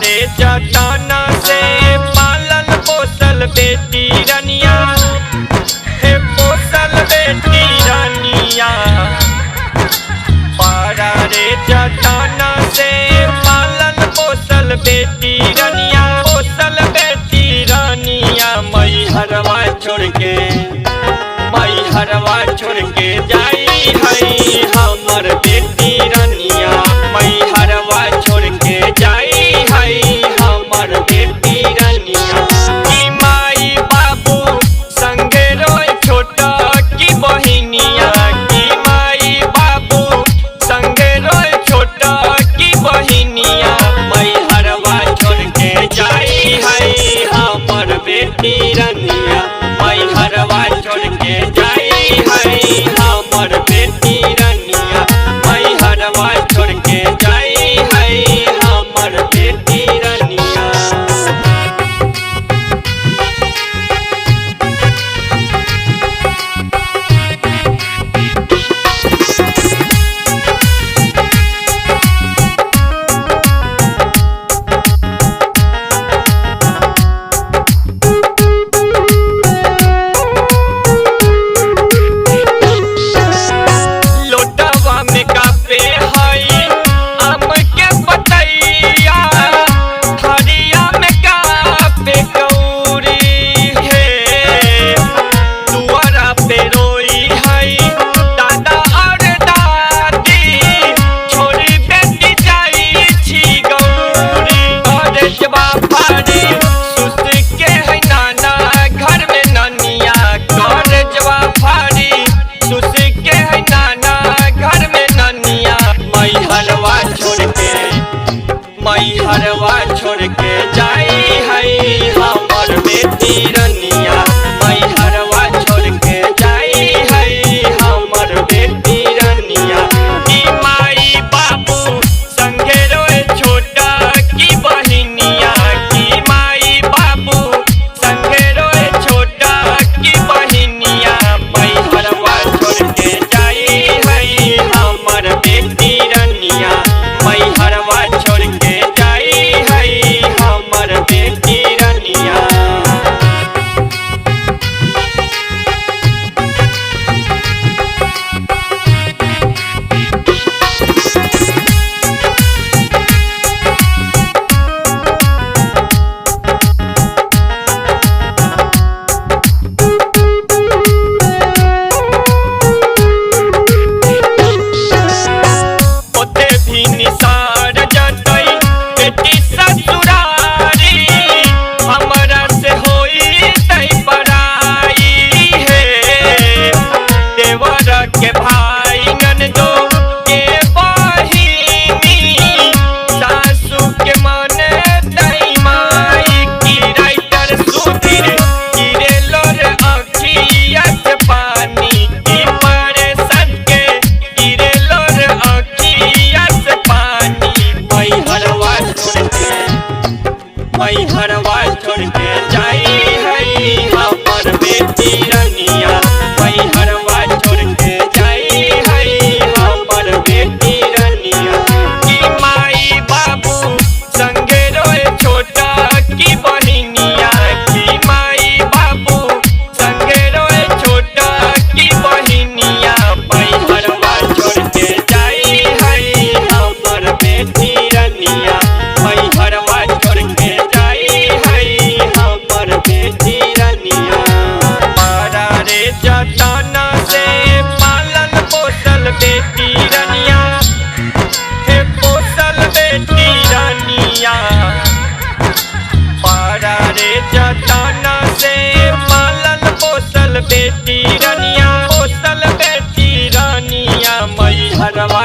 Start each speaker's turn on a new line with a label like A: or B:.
A: रे जटाना से पालल पोसल बेटी रनिया हे पोसल बेटी रनिया। पारा रे जटाना से पालल पोसल बेटी रनिया पोसल बेटी रनिया। मई हरवा छोड़ के जाई है हमर बेटी रनिया। मई हरवा छोड़ के जाई है हमर बेटी रनिया। की माई बाबू संगे रोए छोटा की बहिनिया। की माई बाबू संगे रोए छोटा की बहिनिया। मई हरवा छोड़ के जाई है हमर बेटी रनिया। मई हरवा छोड़ के जाई है हमर बेटी रनिया। मई हरवा छोड़ के जाई है हमर बेटी रनिया। मई हरवा छोड़ के जाई है हमर बेटी रनिया। मई हरवा छोड़ के जाई है हमर बेटी रनिया। की माई बाबू संगे रोए छोटा की बहिनिया। की माई बाबू संगे रोए छोटा की बहिनिया। मई हरवा छोड़ के जाई है हमर बेटी रनिया। मई हरवा छोड़ के जाई है हमर बेटी रनिया। ओते भी निसार जतई बेटी ससुरारी। हमरा से होई तई पराई है। देवर के भाई ननदो के बहिनी सासू के मने तई माई। की राइटर सुधीर गिरे लोर अखिया से पानी। की परेशान के गिरे लोर अखिया से पानी। मई हरवा छोड़ के जाई है हमर बेटी रनिया। मई हरवा छोड़ के जाई है हमर बेटी रनिया। की माई बाबू संगे रोए छोटा की बहिनिया। की माई बाबू संगे रोए छोटा की बहिनिया। मई हरवा छोड़ के जाई है हमर बेटी रनिया। मई हरवा छोड़ के जाई है हमर बेटी रनिया। पारा रे जटाना से पालल पोसल बेटी रनिया हे पोसल बेटी रनिया। पारा रे जटाना से पालल पोसल बेटी रनिया पोसल बेटी रनिया। मई हरवा